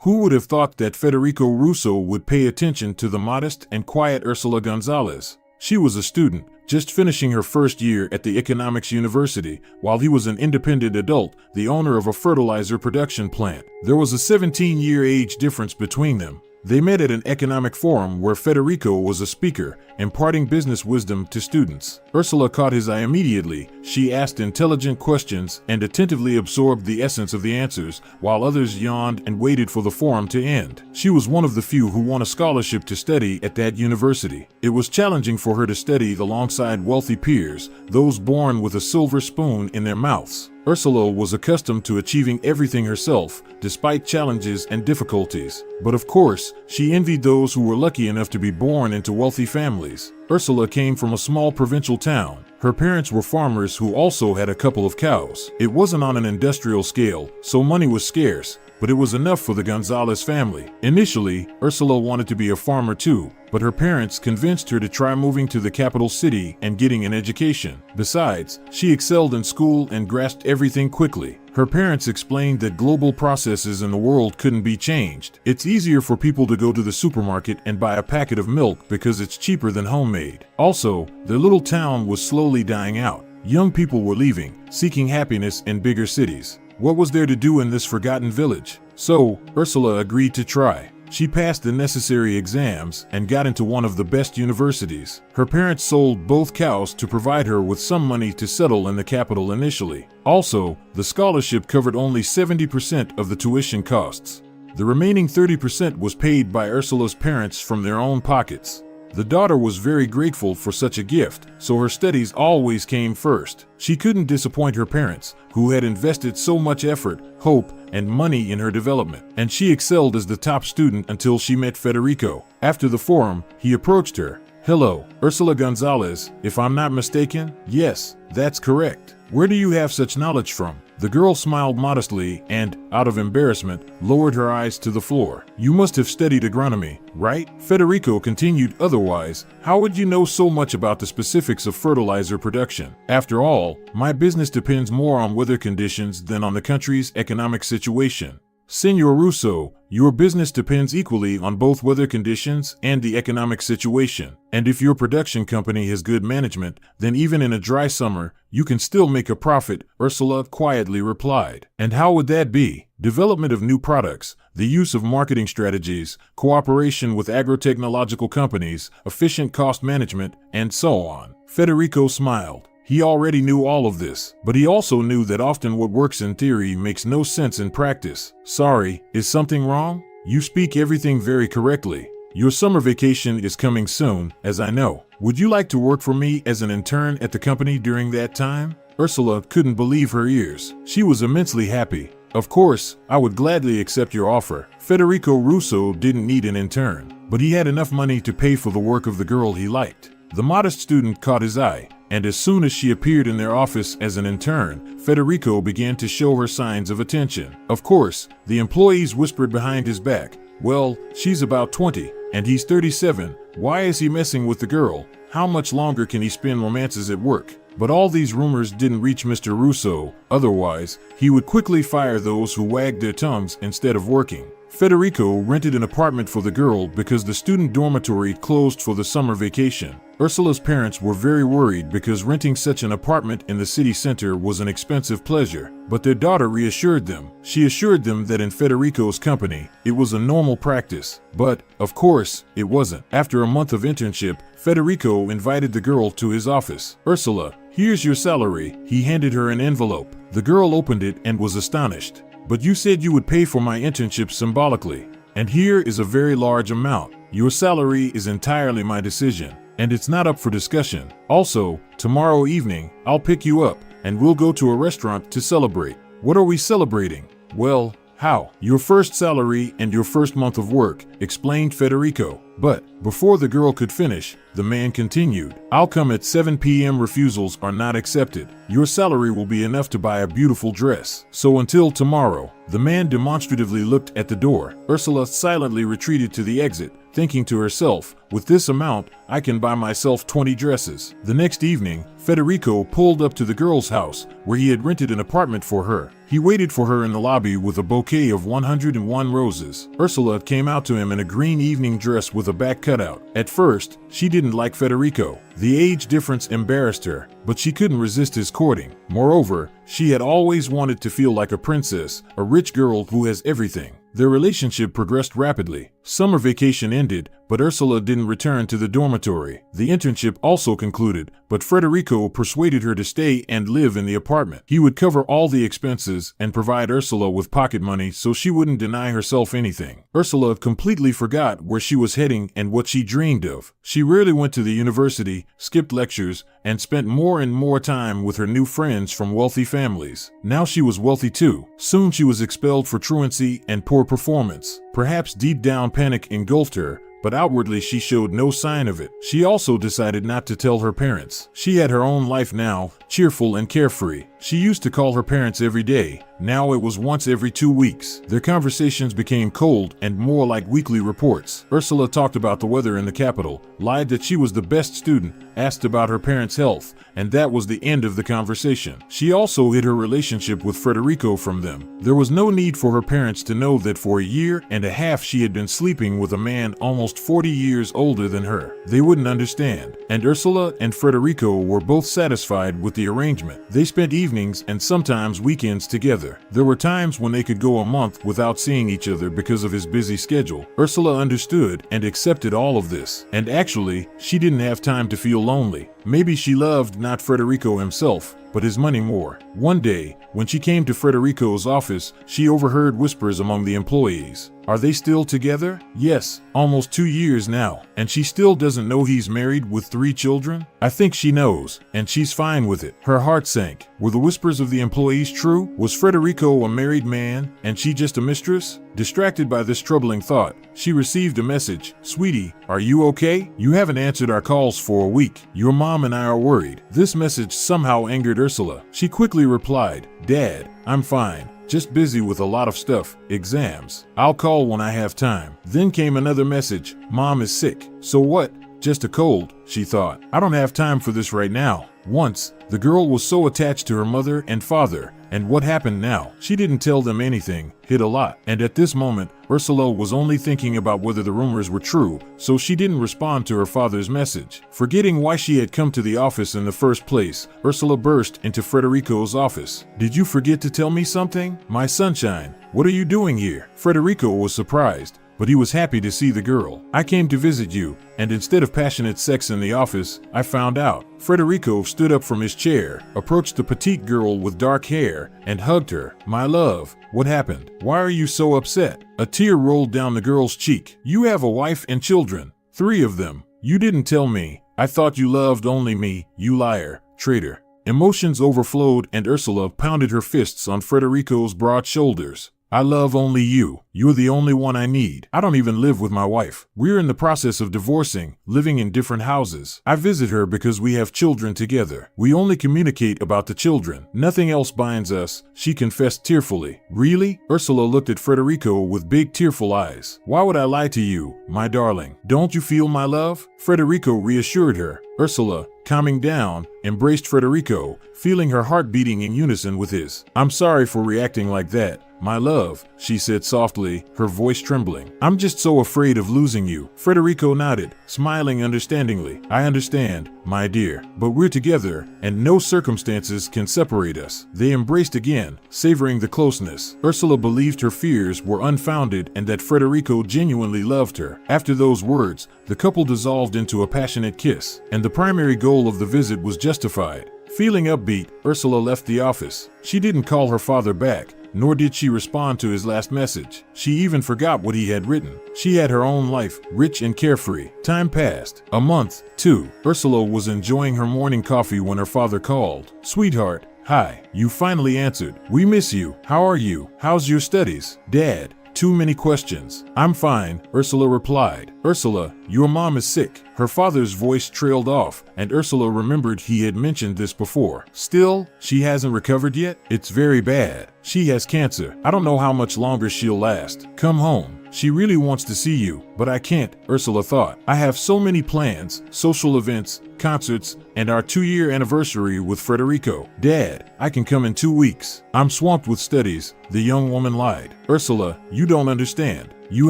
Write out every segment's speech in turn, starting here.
Who would have thought that Federico Russo would pay attention to the modest and quiet Ursula Gonzalez? She was a student, just finishing her first year at the Economics University, while he was an independent adult, the owner of a fertilizer production plant. There was a 17-year age difference between them. They met at an economic forum where Federico was a speaker, imparting business wisdom to students. Ursula caught his eye immediately. She asked intelligent questions and attentively absorbed the essence of the answers, while others yawned and waited for the forum to end. She was one of the few who won a scholarship to study at that university. It was challenging for her to study alongside wealthy peers, those born with a silver spoon in their mouths. Ursula was accustomed to achieving everything herself, despite challenges and difficulties. But of course, she envied those who were lucky enough to be born into wealthy families. Ursula came from a small provincial town. Her parents were farmers who also had a couple of cows. It wasn't on an industrial scale, so money was scarce, but it was enough for the Gonzalez family. Initially, Ursula wanted to be a farmer too, but her parents convinced her to try moving to the capital city and getting an education. Besides, she excelled in school and grasped everything quickly. Her parents explained that global processes in the world couldn't be changed. It's easier for people to go to the supermarket and buy a packet of milk because it's cheaper than homemade. Also, their little town was slowly dying out. Young people were leaving, seeking happiness in bigger cities. What was there to do in this forgotten village? So, Ursula agreed to try. She passed the necessary exams and got into one of the best universities. Her parents sold both cows to provide her with some money to settle in the capital initially. Also, the scholarship covered only 70% of the tuition costs. The remaining 30% was paid by Ursula's parents from their own pockets. The daughter was very grateful for such a gift, so her studies always came first. She couldn't disappoint her parents, who had invested so much effort, hope, and money in her development, and she excelled as the top student until she met Federico. After the forum, he approached her. "Hello, Ursula Gonzalez, if I'm not mistaken?" "Yes, that's correct. Where do you have such knowledge from?" The girl smiled modestly and, out of embarrassment, lowered her eyes to the floor. "You must have studied agronomy, right?" Federico continued. "Otherwise, how would you know so much about the specifics of fertilizer production? After all, my business depends more on weather conditions than on the country's economic situation." "Senor Russo, your business depends equally on both weather conditions and the economic situation. And if your production company has good management, then even in a dry summer, you can still make a profit," Ursula quietly replied. "And how would that be?" "Development of new products, the use of marketing strategies, cooperation with agrotechnological companies, efficient cost management, and so on." Federico smiled. He already knew all of this, but he also knew that often what works in theory makes no sense in practice. "Sorry, is something wrong? You speak everything very correctly. Your summer vacation is coming soon, as I know. Would you like to work for me as an intern at the company during that time?" Ursula couldn't believe her ears. She was immensely happy. "Of course, I would gladly accept your offer." Federico Russo didn't need an intern, but he had enough money to pay for the work of the girl he liked. The modest student caught his eye, and as soon as she appeared in their office as an intern, Federico began to show her signs of attention. Of course, the employees whispered behind his back, "Well, she's about 20, and he's 37. Why is he messing with the girl? How much longer can he spin romances at work?" But all these rumors didn't reach Mr. Russo, otherwise, he would quickly fire those who wagged their tongues instead of working. Federico rented an apartment for the girl because the student dormitory closed for the summer vacation. Ursula's parents were very worried because renting such an apartment in the city center was an expensive pleasure, but their daughter reassured them. She assured them that in Federico's company, it was a normal practice. But, of course, it wasn't. After a month of internship, Federico invited the girl to his office. "Ursula, here's your salary." He handed her an envelope. The girl opened it and was astonished. "But you said you would pay for my internship symbolically. And here is a very large amount. Your salary is entirely my decision, and it's not up for discussion. Also, tomorrow evening, I'll pick you up, and we'll go to a restaurant to celebrate." "What are we celebrating?" "Well, how? Your first salary and your first month of work," explained Federico. But, before the girl could finish, the man continued, "I'll come at 7 p.m. Refusals are not accepted. Your salary will be enough to buy a beautiful dress. So until tomorrow." The man demonstratively looked at the door. Ursula silently retreated to the exit, thinking to herself, with this amount, I can buy myself 20 dresses. The next evening, Federico pulled up to the girl's house, where he had rented an apartment for her. He waited for her in the lobby with a bouquet of 101 roses. Ursula came out to him in a green evening dress with a back cutout. At first, she didn't like Federico. The age difference embarrassed her, but she couldn't resist his courting. Moreover, she had always wanted to feel like a princess, a rich girl who has everything. Their relationship progressed rapidly. Summer vacation ended, but Ursula didn't return to the dormitory. The internship also concluded, but Federico persuaded her to stay and live in the apartment. He would cover all the expenses and provide Ursula with pocket money so she wouldn't deny herself anything. Ursula completely forgot where she was heading and what she dreamed of. She rarely went to the university, skipped lectures, and spent more and more time with her new friends from wealthy families. Now she was wealthy too. Soon she was expelled for truancy and poor performance. Perhaps deep down panic engulfed her, but outwardly she showed no sign of it. She also decided not to tell her parents. She had her own life now, cheerful and carefree. She used to call her parents every day. Now it was once every 2 weeks. Their conversations became cold and more like weekly reports. Ursula talked about the weather in the capital, lied that she was the best student, asked about her parents' health, and that was the end of the conversation. She also hid her relationship with Federico from them. There was no need for her parents to know that for a year and a half she had been sleeping with a man almost 40 years older than her. They wouldn't understand. And Ursula and Federico were both satisfied with the arrangement. They spent evenings and sometimes weekends together. There were times when they could go a month without seeing each other because of his busy schedule. Ursula understood and accepted all of this. And actually, she didn't have time to feel lonely. Maybe she loved not Federico himself, but his money more. One day, when she came to Federico's office, she overheard whispers among the employees. Are they still together? Yes, almost 2 years now. And she still doesn't know he's married with 3 children? I think she knows, and she's fine with it. Her heart sank. Were the whispers of the employees true? Was Federico a married man, and she just a mistress? Distracted by this troubling thought, she received a message. Sweetie, are you okay? You haven't answered our calls for a week. Your mom and I are worried. This message somehow angered Ursula. She quickly replied, Dad, I'm fine. Just busy with a lot of stuff, exams. I'll call when I have time. Then came another message. Mom is sick. So what? Just a cold, she thought. I don't have time for this right now. Once, the girl was so attached to her mother and father, and what happened now? She didn't tell them anything, hid a lot, and at this moment, Ursula was only thinking about whether the rumors were true, so she didn't respond to her father's message. Forgetting why she had come to the office in the first place, Ursula burst into Federico's office. Did you forget to tell me something? My sunshine, what are you doing here? Federico was surprised, but he was happy to see the girl. I came to visit you, and instead of passionate sex in the office, I found out. Federico stood up from his chair, approached the petite girl with dark hair, and hugged her. My love, what happened? Why are you so upset? A tear rolled down the girl's cheek. You have a wife and children. 3 of them. You didn't tell me. I thought you loved only me, you liar, traitor. Emotions overflowed and Ursula pounded her fists on Federico's broad shoulders. I love only you. You're the only one I need. I don't even live with my wife. We're in the process of divorcing, living in different houses. I visit her because we have children together. We only communicate about the children. Nothing else binds us, she confessed tearfully. Really? Ursula looked at Federico with big tearful eyes. Why would I lie to you, my darling? Don't you feel my love? Federico reassured her. Ursula, calming down, embraced Federico, feeling her heart beating in unison with his. I'm sorry for reacting like that, my love, she said softly, her voice trembling. I'm just so afraid of losing you. Federico nodded, smiling understandingly. I understand, my dear, but we're together, and no circumstances can separate us. They embraced again, savoring the closeness. Ursula believed her fears were unfounded and that Federico genuinely loved her. After those words, the couple dissolved into a passionate kiss, and the primary goal of the visit was justified. Feeling upbeat, Ursula left the office. She didn't call her father back, nor did she respond to his last message. She even forgot what he had written. She had her own life, rich and carefree. Time passed. A month, 2. Ursula was enjoying her morning coffee when her father called. Sweetheart, hi. You finally answered. We miss you. How are you? How's your studies? Dad. Too many questions. I'm fine, Ursula replied. Ursula, your mom is sick. Her father's voice trailed off, and Ursula remembered he had mentioned this before. Still, she hasn't recovered yet? It's very bad. She has cancer. I don't know how much longer she'll last. Come home. She really wants to see you, but I can't, Ursula thought. I have so many plans, social events, concerts, and our 2-year anniversary with Federico. Dad, I can come in 2 weeks. I'm swamped with studies, the young woman lied. Ursula, you don't understand. You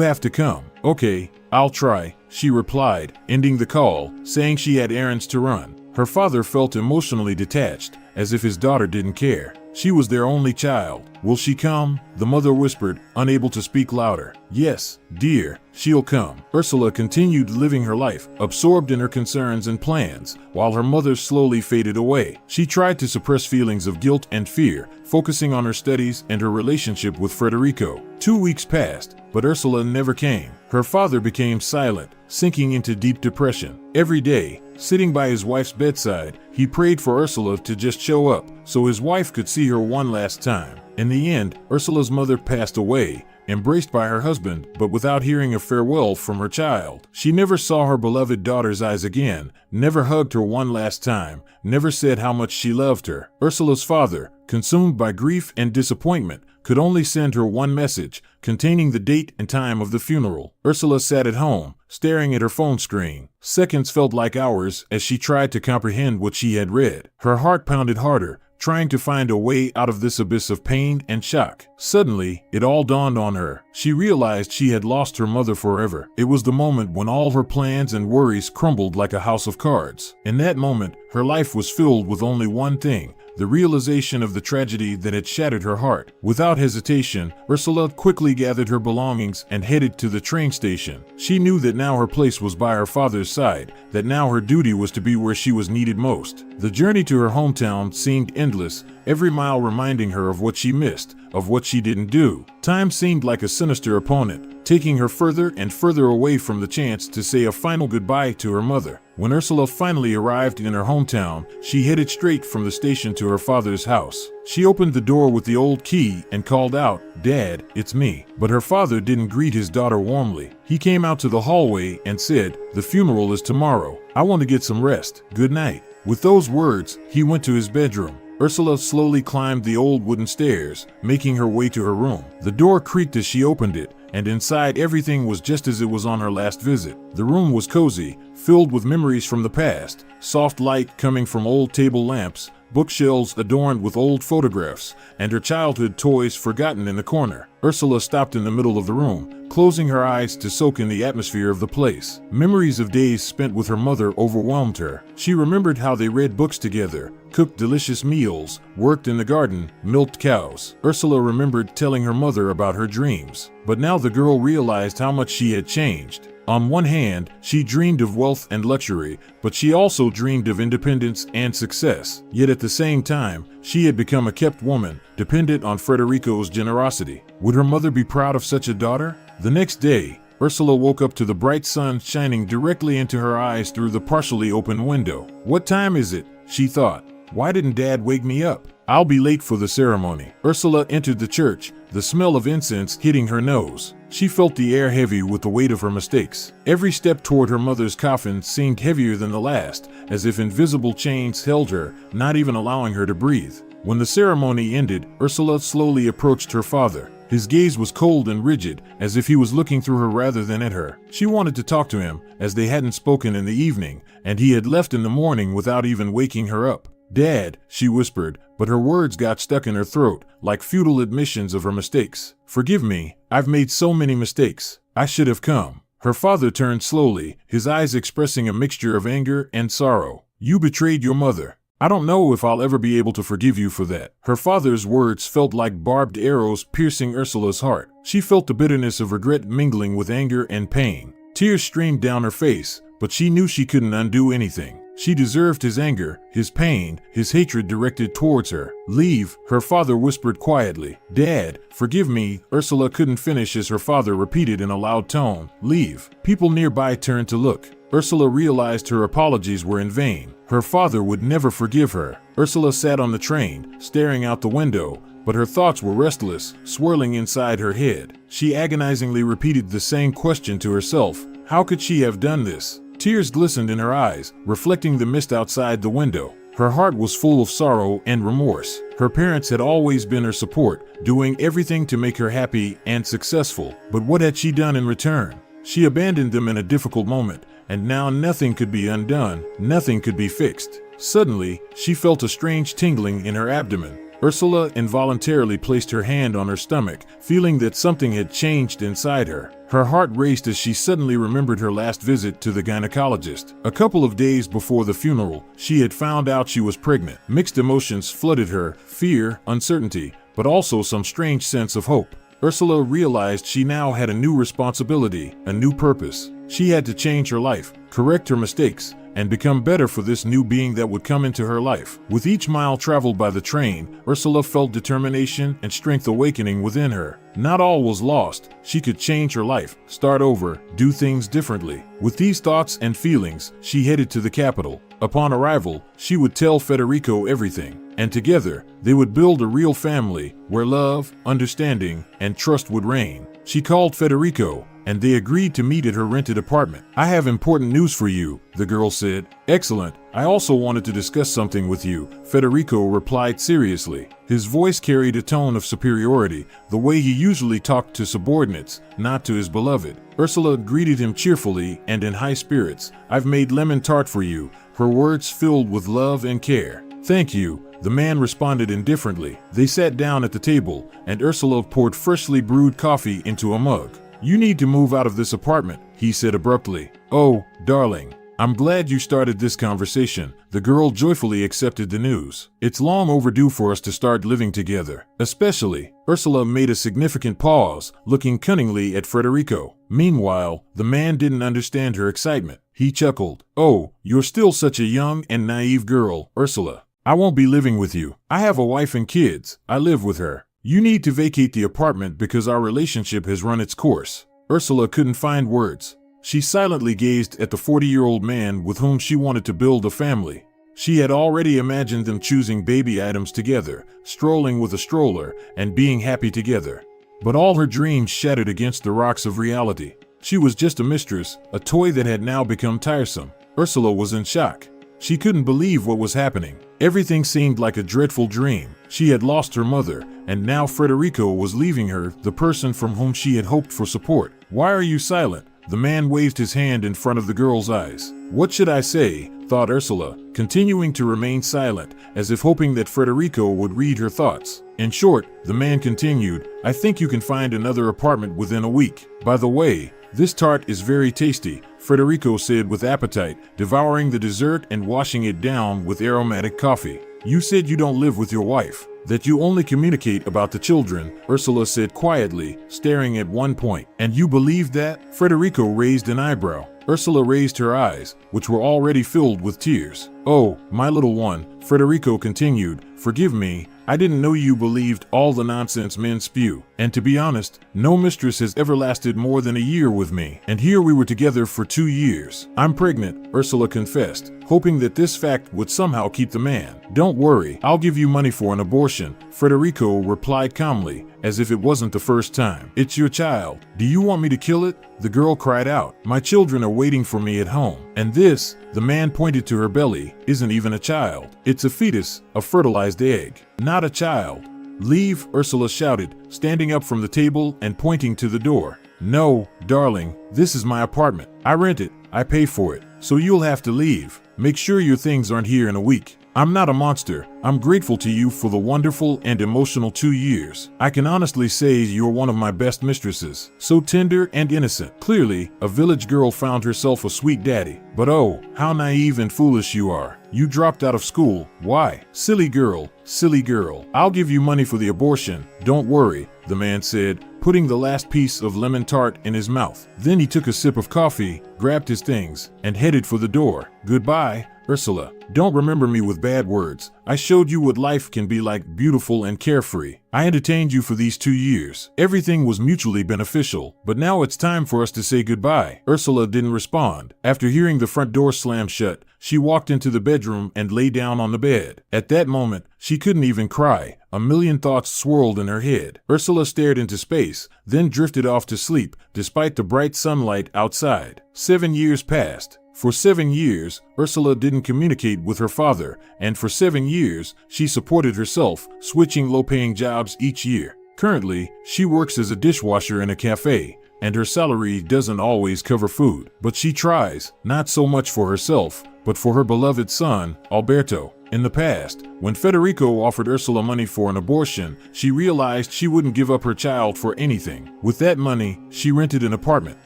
have to come. Okay, I'll try, she replied, ending the call, saying she had errands to run. Her father felt emotionally detached, as if his daughter didn't care. She was their only child. Will she come? The mother whispered, unable to speak louder. Yes, dear, she'll come. Ursula continued living her life, absorbed in her concerns and plans, while her mother slowly faded away. She tried to suppress feelings of guilt and fear, focusing on her studies and her relationship with Federico. 2 weeks passed, but Ursula never came. Her father became silent, sinking into deep depression. Every day, sitting by his wife's bedside, he prayed for Ursula to just show up, so his wife could see her one last time. In the end, Ursula's mother passed away, embraced by her husband, but without hearing a farewell from her child. She never saw her beloved daughter's eyes again, never hugged her one last time, never said how much she loved her. Ursula's father, consumed by grief and disappointment, could only send her one message, containing the date and time of the funeral. Ursula sat at home, staring at her phone screen. Seconds felt like hours as she tried to comprehend what she had read. Her heart pounded harder, trying to find a way out of this abyss of pain and shock. Suddenly, it all dawned on her. She realized she had lost her mother forever. It was the moment when all her plans and worries crumbled like a house of cards. In that moment, her life was filled with only one thing: the realization of the tragedy that had shattered her heart. Without hesitation, Ursula quickly gathered her belongings and headed to the train station. She knew that now her place was by her father's side, that now her duty was to be where she was needed most. The journey to her hometown seemed endless, every mile reminding her of what she missed, of what she didn't do. Time seemed like a sinister opponent, taking her further and further away from the chance to say a final goodbye to her mother. When Ursula finally arrived in her hometown, she headed straight from the station to her father's house. She opened the door with the old key and called out, "Dad, it's me." But her father didn't greet his daughter warmly. He came out to the hallway and said, "The funeral is tomorrow. I want to get some rest. Good night." With those words, he went to his bedroom. Ursula slowly climbed the old wooden stairs, making her way to her room. The door creaked as she opened it, and inside everything was just as it was on her last visit. The room was cozy, filled with memories from the past, soft light coming from old table lamps, bookshelves adorned with old photographs, and her childhood toys forgotten in the corner. Ursula stopped in the middle of the room, closing her eyes to soak in the atmosphere of the place. Memories of days spent with her mother overwhelmed her. She remembered how they read books together, cooked delicious meals, worked in the garden, milked cows. Ursula remembered telling her mother about her dreams. But now the girl realized how much she had changed. On one hand, she dreamed of wealth and luxury, but she also dreamed of independence and success. Yet at the same time, she had become a kept woman, dependent on Federico's generosity. Would her mother be proud of such a daughter? The next day, Ursula woke up to the bright sun shining directly into her eyes through the partially open window. "What time is it?" she thought. "Why didn't Dad wake me up? I'll be late for the ceremony." Ursula entered the church, the smell of incense hitting her nose. She felt the air heavy with the weight of her mistakes. Every step toward her mother's coffin seemed heavier than the last, as if invisible chains held her, not even allowing her to breathe. When the ceremony ended, Ursula slowly approached her father. His gaze was cold and rigid, as if he was looking through her rather than at her. She wanted to talk to him, as they hadn't spoken in the evening, and he had left in the morning without even waking her up. "Dad," she whispered, but her words got stuck in her throat, like futile admissions of her mistakes. "Forgive me, I've made so many mistakes. I should have come." Her father turned slowly, his eyes expressing a mixture of anger and sorrow. "You betrayed your mother. I don't know if I'll ever be able to forgive you for that." Her father's words felt like barbed arrows piercing Ursula's heart. She felt the bitterness of regret mingling with anger and pain. Tears streamed down her face, but she knew she couldn't undo anything. She deserved his anger, his pain, his hatred directed towards her. "Leave," her father whispered quietly. "Dad, forgive me." Ursula couldn't finish as her father repeated in a loud tone, "Leave." People nearby turned to look. Ursula realized her apologies were in vain. Her father would never forgive her. Ursula sat on the train, staring out the window, but her thoughts were restless, swirling inside her head. She agonizingly repeated the same question to herself. How could she have done this? Tears glistened in her eyes, reflecting the mist outside the window. Her heart was full of sorrow and remorse. Her parents had always been her support, doing everything to make her happy and successful. But what had she done in return? She abandoned them in a difficult moment, and now nothing could be undone, nothing could be fixed. Suddenly, she felt a strange tingling in her abdomen. Ursula involuntarily placed her hand on her stomach, feeling that something had changed inside her. Her heart raced as she suddenly remembered her last visit to the gynecologist. A couple of days before the funeral, she had found out she was pregnant. Mixed emotions flooded her, fear, uncertainty, but also some strange sense of hope. Ursula realized she now had a new responsibility, a new purpose. She had to change her life, correct her mistakes, and become better for this new being that would come into her life. With each mile traveled by the train, Ursula felt determination and strength awakening within her. Not all was lost. She could change her life, start over, do things differently. With these thoughts and feelings, she headed to the capital. Upon arrival, she would tell Federico everything, and together, they would build a real family where love, understanding, and trust would reign. She called Federico, and they agreed to meet at her rented apartment. "I have important news for you," the girl said. "Excellent. I also wanted to discuss something with you," Federico replied seriously. His voice carried a tone of superiority, the way he usually talked to subordinates, not to his beloved. Ursula greeted him cheerfully and in high spirits. "I've made lemon tart for you," her words filled with love and care. "Thank you," the man responded indifferently. They sat down at the table, and Ursula poured freshly brewed coffee into a mug. "You need to move out of this apartment," he said abruptly. "Oh, darling, I'm glad you started this conversation." The girl joyfully accepted the news. "It's long overdue for us to start living together. Especially," Ursula made a significant pause, looking cunningly at Federico. Meanwhile, the man didn't understand her excitement. He chuckled. "Oh, you're still such a young and naive girl, Ursula. I won't be living with you. I have a wife and kids. I live with her. You need to vacate the apartment because our relationship has run its course." Ursula couldn't find words. She silently gazed at the 40-year-old man with whom she wanted to build a family. She had already imagined them choosing baby items together, strolling with a stroller, and being happy together. But all her dreams shattered against the rocks of reality. She was just a mistress, a toy that had now become tiresome. Ursula was in shock. She couldn't believe what was happening. Everything seemed like a dreadful dream. She had lost her mother, and now Federico was leaving her, the person from whom she had hoped for support. "Why are you silent?" The man waved his hand in front of the girl's eyes. "What should I say?" thought Ursula, continuing to remain silent, as if hoping that Federico would read her thoughts. In short, the man continued, "I think you can find another apartment within a week. By the way, this tart is very tasty," Federico said with appetite, devouring the dessert and washing it down with aromatic coffee. "You said you don't live with your wife, that you only communicate about the children," Ursula said quietly, staring at one point. "And you believe that?" Federico raised an eyebrow. Ursula raised her eyes, which were already filled with tears. "Oh, my little one," Federico continued, "forgive me. I didn't know you believed all the nonsense men spew. And to be honest, no mistress has ever lasted more than a year with me. And here we were together for 2 years. I'm pregnant," Ursula confessed, hoping that this fact would somehow keep the man. "Don't worry, I'll give you money for an abortion," Federico replied calmly, as if it wasn't the first time. "It's your child. Do you want me to kill it?" The girl cried out. "My children are waiting for me at home. And this," the man pointed to her belly, "isn't even a child. It's a fetus, a fertilized egg. Not a child." "Leave," Ursula shouted, standing up from the table and pointing to the door. "No, darling, this is my apartment. I rent it, I pay for it, so you'll have to leave. Make sure your things aren't here in a week. I'm not a monster. I'm grateful to you for the wonderful and emotional 2 years. I can honestly say you're one of my best mistresses. So tender and innocent." Clearly, a village girl found herself a sweet daddy. But oh, how naive and foolish you are. You dropped out of school. Why? Silly girl, silly girl. "I'll give you money for the abortion. Don't worry," the man said, putting the last piece of lemon tart in his mouth. Then he took a sip of coffee, grabbed his things, and headed for the door. "Goodbye, Ursula. Don't remember me with bad words. I showed you what life can be like, beautiful and carefree. I entertained you for these 2 years. Everything was mutually beneficial, but now it's time for us to say goodbye." Ursula didn't respond. After hearing the front door slam shut, she walked into the bedroom and lay down on the bed. At that moment, she couldn't even cry. A million thoughts swirled in her head. Ursula stared into space, then drifted off to sleep, despite the bright sunlight outside. 7 years passed. For 7 years, Ursula didn't communicate with her father, and for 7 years, she supported herself, switching low-paying jobs each year. Currently, she works as a dishwasher in a cafe, and her salary doesn't always cover food. But she tries, not so much for herself, but for her beloved son, Alberto. In the past, when Federico offered Ursula money for an abortion, she realized she wouldn't give up her child for anything. With that money, she rented an apartment.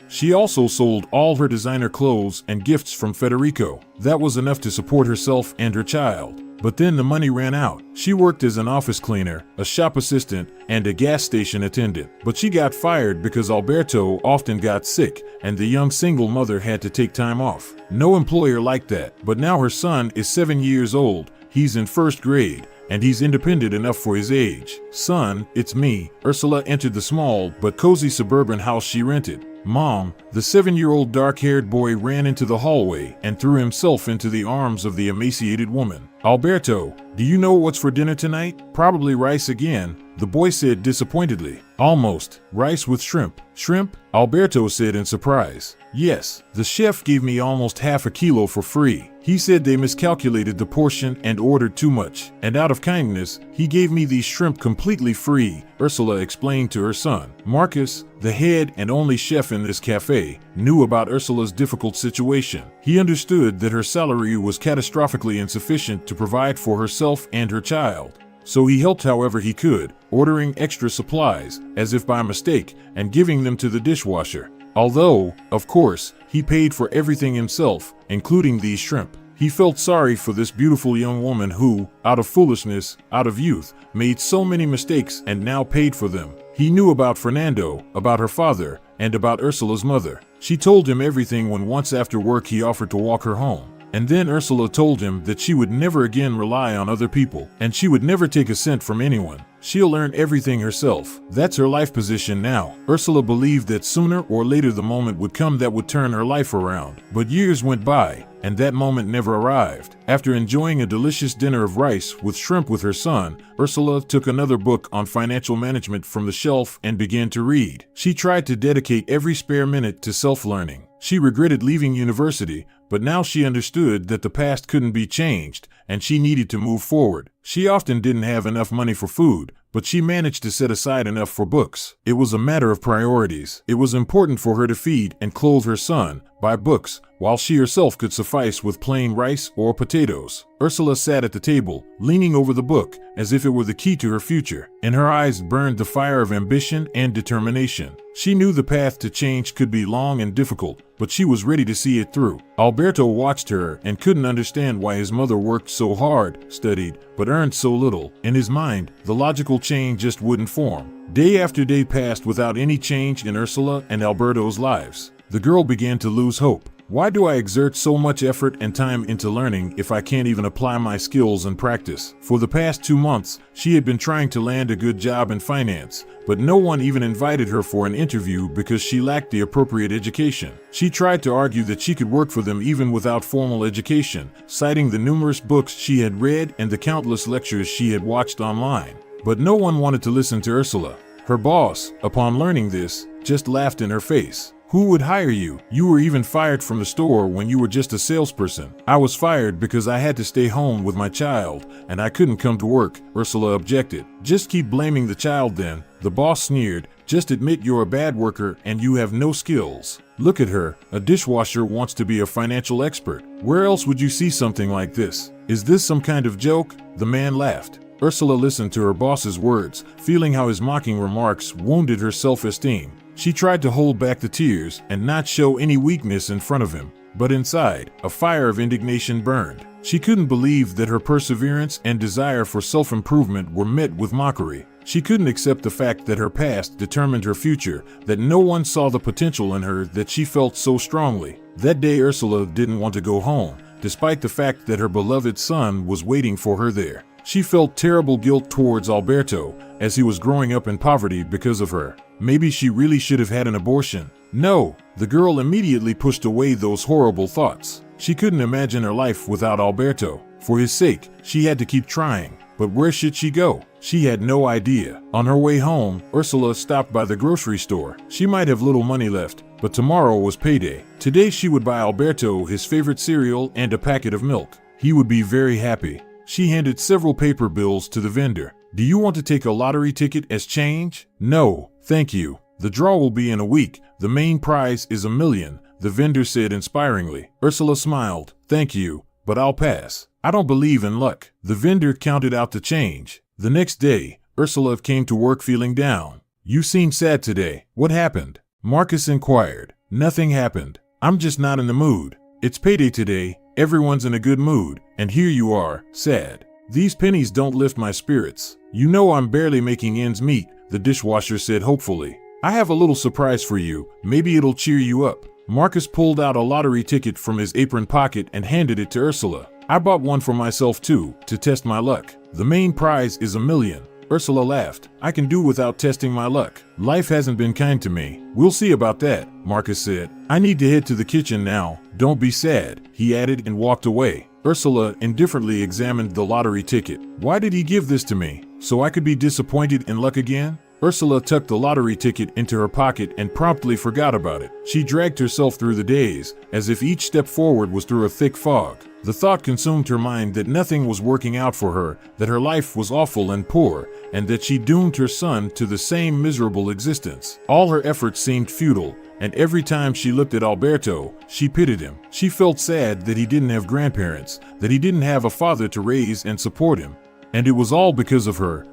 She also sold all her designer clothes and gifts from Federico. That was enough to support herself and her child. But then the money ran out. She worked as an office cleaner, a shop assistant, and a gas station attendant. But she got fired because Alberto often got sick, and the young single mother had to take time off. No employer liked that. But now her son is 7 years old. He's in first grade, and he's independent enough for his age. "Son, it's me." Ursula entered the small but cozy suburban house she rented. "Mom," the 7-year-old dark-haired boy ran into the hallway and threw himself into the arms of the emaciated woman. "Alberto, do you know what's for dinner tonight?" "Probably rice again," the boy said disappointedly. "Almost. Rice with shrimp." "Shrimp?" Alberto said in surprise. "Yes, the chef gave me almost half a kilo for free. He said they miscalculated the portion and ordered too much, and out of kindness, he gave me these shrimp completely free," Ursula explained to her son. Marcus, the head and only chef in this cafe, knew about Ursula's difficult situation. He understood that her salary was catastrophically insufficient to provide for herself and her child. So he helped however he could, ordering extra supplies, as if by mistake, and giving them to the dishwasher. Although, of course, he paid for everything himself, including these shrimp. He felt sorry for this beautiful young woman who, out of foolishness, out of youth, made so many mistakes and now paid for them. He knew about Fernando, about her father, and about Ursula's mother. She told him everything when once after work he offered to walk her home. And then Ursula told him that she would never again rely on other people, and she would never take a cent from anyone. She'll earn everything herself. That's her life position now. Ursula believed that sooner or later the moment would come that would turn her life around. But years went by, and that moment never arrived. After enjoying a delicious dinner of rice with shrimp with her son, Ursula took another book on financial management from the shelf and began to read. She tried to dedicate every spare minute to self-learning. She regretted leaving university, but now she understood that the past couldn't be changed, and she needed to move forward. She often didn't have enough money for food, but she managed to set aside enough for books. It was a matter of priorities. It was important for her to feed and clothe her son, buy books, while she herself could suffice with plain rice or potatoes. Ursula sat at the table, leaning over the book, as if it were the key to her future. In her eyes burned the fire of ambition and determination. She knew the path to change could be long and difficult, but she was ready to see it through. Alberto watched her and couldn't understand why his mother worked so hard, studied, but earned so little. In his mind, the logical chain just wouldn't form. Day after day passed without any change in Ursula and Alberto's lives. The girl began to lose hope. Why do I exert so much effort and time into learning if I can't even apply my skills and practice? For the past 2 months, she had been trying to land a good job in finance, but no one even invited her for an interview because she lacked the appropriate education. She tried to argue that she could work for them even without formal education, citing the numerous books she had read and the countless lectures she had watched online. But no one wanted to listen to Ursula. Her boss, upon learning this, just laughed in her face. "Who would hire you? You were even fired from the store when you were just a salesperson." "I was fired because I had to stay home with my child, and I couldn't come to work," Ursula objected. "Just keep blaming the child then," the boss sneered. "Just admit you're a bad worker and you have no skills. Look at her, a dishwasher wants to be a financial expert. Where else would you see something like this? Is this some kind of joke?" The man laughed. Ursula listened to her boss's words, feeling how his mocking remarks wounded her self-esteem. She tried to hold back the tears and not show any weakness in front of him, but inside, a fire of indignation burned. She couldn't believe that her perseverance and desire for self-improvement were met with mockery. She couldn't accept the fact that her past determined her future, that no one saw the potential in her that she felt so strongly. That day Ursula didn't want to go home, despite the fact that her beloved son was waiting for her there. She felt terrible guilt towards Alberto, as he was growing up in poverty because of her. Maybe she really should have had an abortion. No, the girl immediately pushed away those horrible thoughts. She couldn't imagine her life without Alberto. For his sake, she had to keep trying. But where should she go? She had no idea. On her way home, Ursula stopped by the grocery store. She might have little money left, but tomorrow was payday. Today she would buy Alberto his favorite cereal and a packet of milk. He would be very happy. She handed several paper bills to the vendor. Do you want to take a lottery ticket as change? No, thank you. The draw will be in a week. The main prize is $1 million, the vendor said inspiringly. Ursula smiled. Thank you, but I'll pass. I don't believe in luck. The vendor counted out the change. The next day, Ursula came to work feeling down. You seem sad today. What happened? Marcus inquired. Nothing happened. I'm just not in the mood. It's payday today. Everyone's in a good mood, and here you are, sad. These pennies don't lift my spirits. You know I'm barely making ends meet, the dishwasher said hopefully. I have a little surprise for you. Maybe it'll cheer you up. Marcus pulled out a lottery ticket from his apron pocket and handed it to Ursula. I bought one for myself too, to test my luck. The main prize is $1 million. Ursula laughed. I can do without testing my luck. Life hasn't been kind to me. We'll see about that, Marcus said. I need to head to the kitchen now. Don't be sad, he added and walked away. Ursula indifferently examined the lottery ticket. Why did he give this to me? So I could be disappointed in luck again? Ursula tucked the lottery ticket into her pocket and promptly forgot about it. She dragged herself through the days, as if each step forward was through a thick fog. The thought consumed her mind that nothing was working out for her, that her life was awful and poor, and that she doomed her son to the same miserable existence. All her efforts seemed futile, and every time she looked at Alberto, she pitied him. She felt sad that he didn't have grandparents, that he didn't have a father to raise and support him. And it was all because of her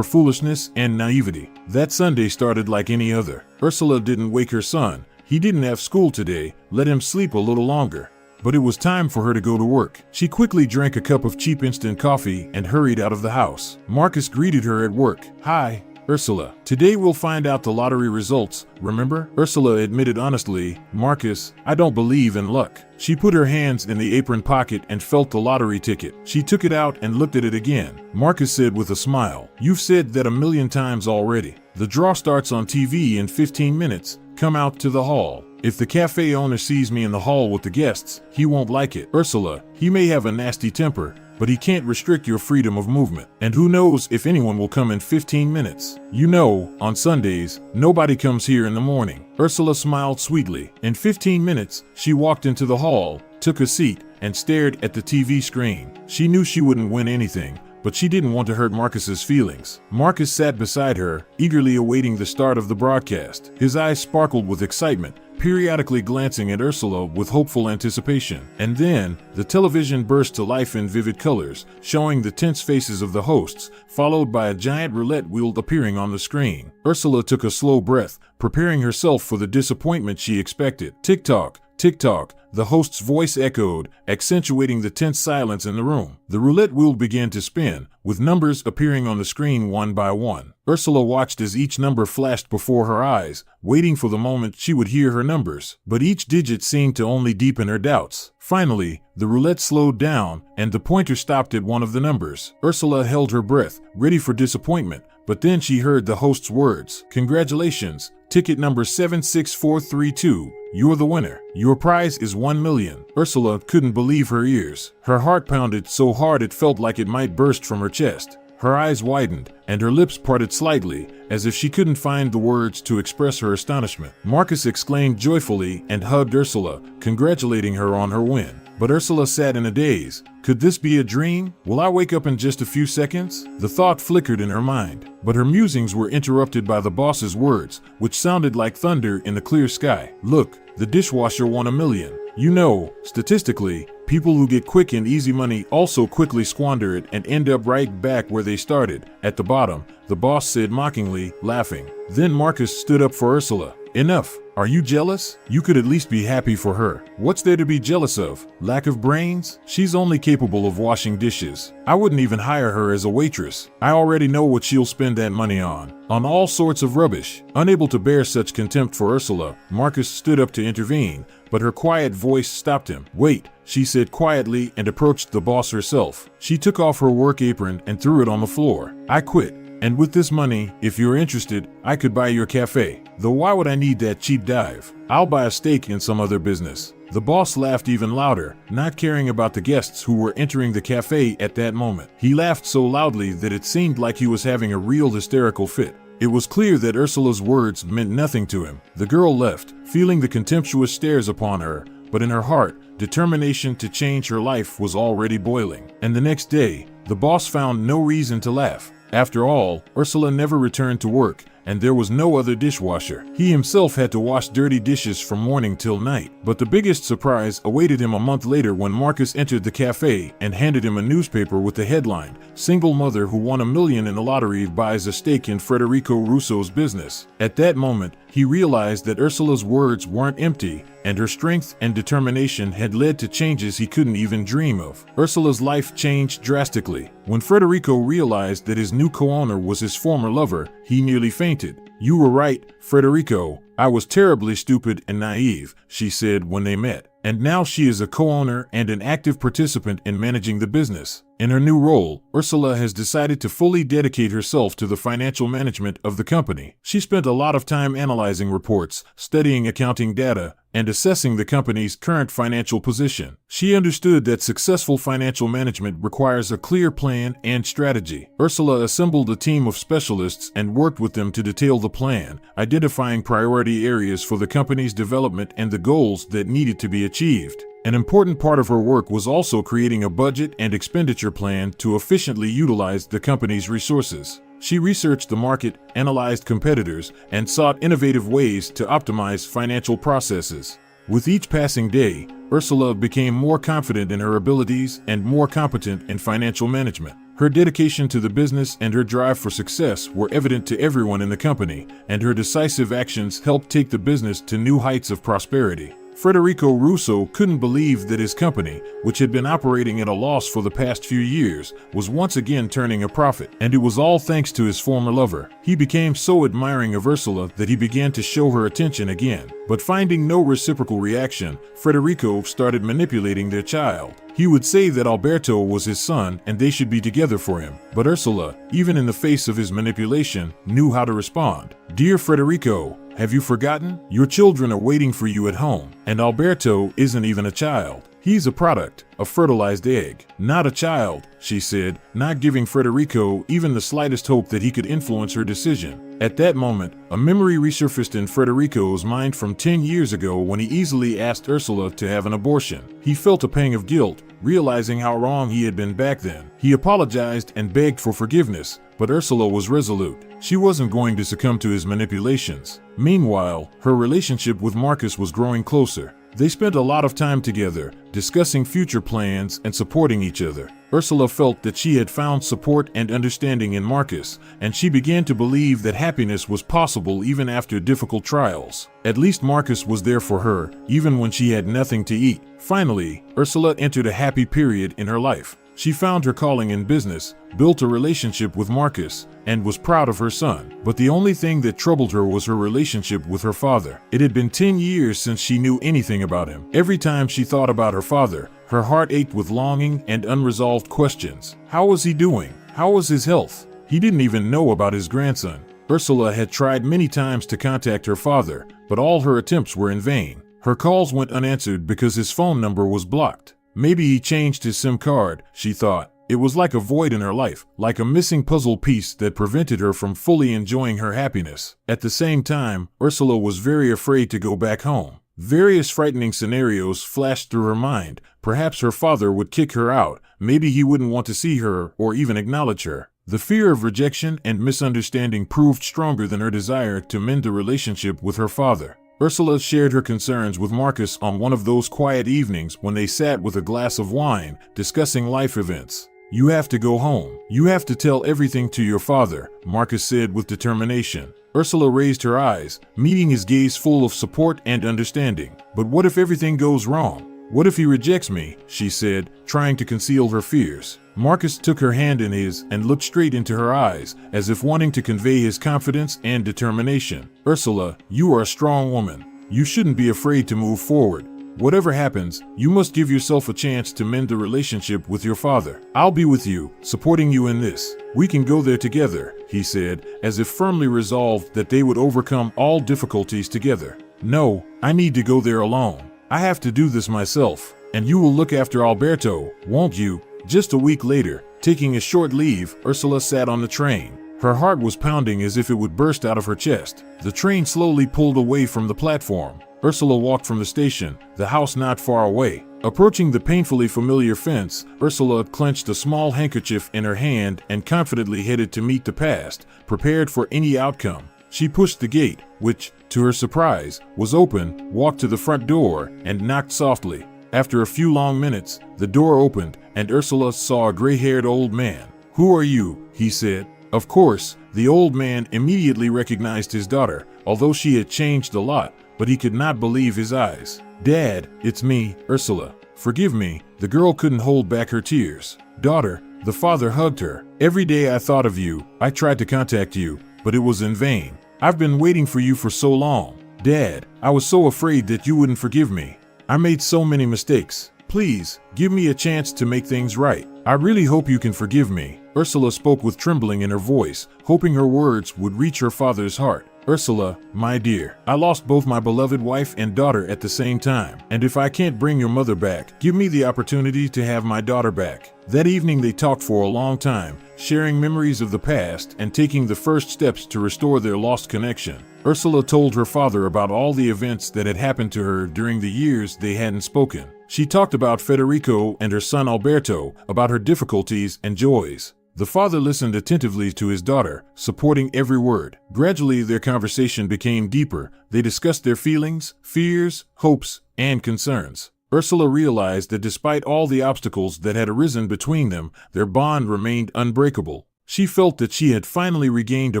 foolishness and naivety. That Sunday started like any other. Ursula didn't wake her son. He didn't have school today. Let him sleep a little longer. But it was time for her to go to work. She quickly drank a cup of cheap instant coffee and hurried out of the house. Marcus greeted her at work. Hi, Ursula. Today we'll find out the lottery results, remember? Ursula admitted honestly, Marcus, I don't believe in luck. She put her hands in the apron pocket and felt the lottery ticket. She took it out and looked at it again. Marcus said with a smile, You've said that 1,000,000 times already. The draw starts on TV in 15 minutes. Come out to the hall. If the cafe owner sees me in the hall with the guests, he won't like it. Ursula, he may have a nasty temper, but he can't restrict your freedom of movement. And who knows if anyone will come in 15 minutes. You know, on Sundays, nobody comes here in the morning. Ursula smiled sweetly. In 15 minutes, she walked into the hall, took a seat, and stared at the TV screen. She knew she wouldn't win anything, but she didn't want to hurt Marcus's feelings. Marcus sat beside her, eagerly awaiting the start of the broadcast. His eyes sparkled with excitement, periodically glancing at Ursula with hopeful anticipation. And then, the television burst to life in vivid colors, showing the tense faces of the hosts, followed by a giant roulette wheel appearing on the screen. Ursula took a slow breath, preparing herself for the disappointment she expected. Tick-tock, tick-tock, the host's voice echoed, accentuating the tense silence in the room. The roulette wheel began to spin, with numbers appearing on the screen one by one. Ursula watched as each number flashed before her eyes, waiting for the moment she would hear her numbers. But each digit seemed to only deepen her doubts. Finally, the roulette slowed down, and the pointer stopped at one of the numbers. Ursula held her breath, ready for disappointment, but then she heard the host's words. Congratulations, ticket number 76432. You're the winner. Your prize is $1 million. Ursula couldn't believe her ears. Her heart pounded so hard it felt like it might burst from her chest. Her eyes widened, and her lips parted slightly, as if she couldn't find the words to express her astonishment. Marcus exclaimed joyfully and hugged Ursula, congratulating her on her win. But Ursula sat in a daze. Could this be a dream? Will I wake up in just a few seconds? The thought flickered in her mind, but her musings were interrupted by the boss's words, which sounded like thunder in the clear sky. Look, the dishwasher won $1 million. You know, statistically, people who get quick and easy money also quickly squander it and end up right back where they started, at the bottom, the boss said mockingly, laughing. Then Marcus stood up for Ursula. Enough. Are you jealous? You could at least be happy for her. What's there to be jealous of? Lack of brains? She's only capable of washing dishes. I wouldn't even hire her as a waitress. I already know what she'll spend that money on. On all sorts of rubbish. Unable to bear such contempt for Ursula, Marcus stood up to intervene, but her quiet voice stopped him. Wait, she said quietly and approached the boss herself. She took off her work apron and threw it on the floor. I quit. And with this money, if you're interested, I could buy your cafe. Though why would I need that cheap dive? I'll buy a stake in some other business. The boss laughed even louder, not caring about the guests who were entering the cafe at that moment. He laughed so loudly that it seemed like he was having a real hysterical fit. It was clear that Ursula's words meant nothing to him. The girl left, feeling the contemptuous stares upon her, but in her heart, determination to change her life was already boiling. And the next day, the boss found no reason to laugh. After all, Ursula never returned to work, and there was no other dishwasher. He himself had to wash dirty dishes from morning till night. But the biggest surprise awaited him a month later when Marcus entered the cafe and handed him a newspaper with the headline, "Single Mother Who Won $1 Million in the Lottery Buys a Stake in Federico Russo's Business." At that moment, he realized that Ursula's words weren't empty, and her strength and determination had led to changes he couldn't even dream of. Ursula's life changed drastically. When Federico realized that his new co-owner was his former lover, he nearly fainted. "You were right, Federico. I was terribly stupid and naive," she said when they met. And now she is a co-owner and an active participant in managing the business. In her new role, Ursula has decided to fully dedicate herself to the financial management of the company. She spent a lot of time analyzing reports, studying accounting data, and assessing the company's current financial position. She understood that successful financial management requires a clear plan and strategy. Ursula assembled a team of specialists and worked with them to detail the plan, identifying priority areas for the company's development and the goals that needed to be achieved. An important part of her work was also creating a budget and expenditure plan to efficiently utilize the company's resources. She researched the market, analyzed competitors, and sought innovative ways to optimize financial processes. With each passing day, Ursula became more confident in her abilities and more competent in financial management. Her dedication to the business and her drive for success were evident to everyone in the company, and her decisive actions helped take the business to new heights of prosperity. Federico Russo couldn't believe that his company, which had been operating at a loss for the past few years, was once again turning a profit, and it was all thanks to his former lover. He became so admiring of Ursula that he began to show her attention again. But finding no reciprocal reaction, Federico started manipulating their child. He would say that Alberto was his son and they should be together for him. But Ursula, even in the face of his manipulation, knew how to respond. "Dear Federico, have you forgotten? Your children are waiting for you at home. And Alberto isn't even a child. He's a product, a fertilized egg, not a child," she said, not giving Federico even the slightest hope that he could influence her decision. At that moment, a memory resurfaced in Federico's mind from 10 years ago when he easily asked Ursula to have an abortion. He felt a pang of guilt, realizing how wrong he had been back then. He apologized and begged for forgiveness, but Ursula was resolute. She wasn't going to succumb to his manipulations. Meanwhile, her relationship with Marcus was growing closer. They spent a lot of time together, discussing future plans and supporting each other. Ursula felt that she had found support and understanding in Marcus, and she began to believe that happiness was possible even after difficult trials. At least Marcus was there for her, even when she had nothing to eat. Finally, Ursula entered a happy period in her life. She found her calling in business, built a relationship with Marcus, and was proud of her son. But the only thing that troubled her was her relationship with her father. It had been 10 years since she knew anything about him. Every time she thought about her father, her heart ached with longing and unresolved questions. How was he doing? How was his health? He didn't even know about his grandson. Ursula had tried many times to contact her father, but all her attempts were in vain. Her calls went unanswered because his phone number was blocked. Maybe he changed his SIM card, she thought. It was like a void in her life, like a missing puzzle piece that prevented her from fully enjoying her happiness. At the same time, Ursula was very afraid to go back home. Various frightening scenarios flashed through her mind. Perhaps her father would kick her out. Maybe he wouldn't want to see her or even acknowledge her. The fear of rejection and misunderstanding proved stronger than her desire to mend the relationship with her father. Ursula shared her concerns with Marcus on one of those quiet evenings when they sat with a glass of wine, discussing life events. "You have to go home. You have to tell everything to your father," Marcus said with determination. Ursula raised her eyes, meeting his gaze full of support and understanding. "But what if everything goes wrong? What if he rejects me?" she said, trying to conceal her fears. Marcus took her hand in his and looked straight into her eyes, as if wanting to convey his confidence and determination. "Ursula, you are a strong woman. You shouldn't be afraid to move forward. Whatever happens, you must give yourself a chance to mend the relationship with your father. I'll be with you, supporting you in this. We can go there together," he said, as if firmly resolved that they would overcome all difficulties together. "No, I need to go there alone. I have to do this myself. And you will look after Alberto, won't you?" Just a week later, taking a short leave, Ursula sat on the train. Her heart was pounding as if it would burst out of her chest. The train slowly pulled away from the platform. Ursula walked from the station, the house not far away. Approaching the painfully familiar fence, Ursula clenched a small handkerchief in her hand and confidently headed to meet the past, prepared for any outcome. She pushed the gate, which, to her surprise, was open, walked to the front door, and knocked softly. After a few long minutes, the door opened, and Ursula saw a gray-haired old man. "Who are you?" he said. Of course, the old man immediately recognized his daughter, although she had changed a lot, but he could not believe his eyes. "Dad, it's me, Ursula. Forgive me." The girl couldn't hold back her tears. "Daughter," the father hugged her. "Every day I thought of you. I tried to contact you, but it was in vain. I've been waiting for you for so long. Dad, I was so afraid that you wouldn't forgive me. I made so many mistakes. Please, give me a chance to make things right. I really hope you can forgive me." Ursula spoke with trembling in her voice, hoping her words would reach her father's heart. "Ursula, my dear, I lost both my beloved wife and daughter at the same time, and if I can't bring your mother back, give me the opportunity to have my daughter back." That evening they talked for a long time, sharing memories of the past and taking the first steps to restore their lost connection. Ursula told her father about all the events that had happened to her during the years they hadn't spoken. She talked about Federico and her son Alberto, about her difficulties and joys. The father listened attentively to his daughter, supporting every word. Gradually, their conversation became deeper. They discussed their feelings, fears, hopes, and concerns. Ursula realized that despite all the obstacles that had arisen between them, their bond remained unbreakable. She felt that she had finally regained a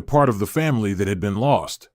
part of the family that had been lost.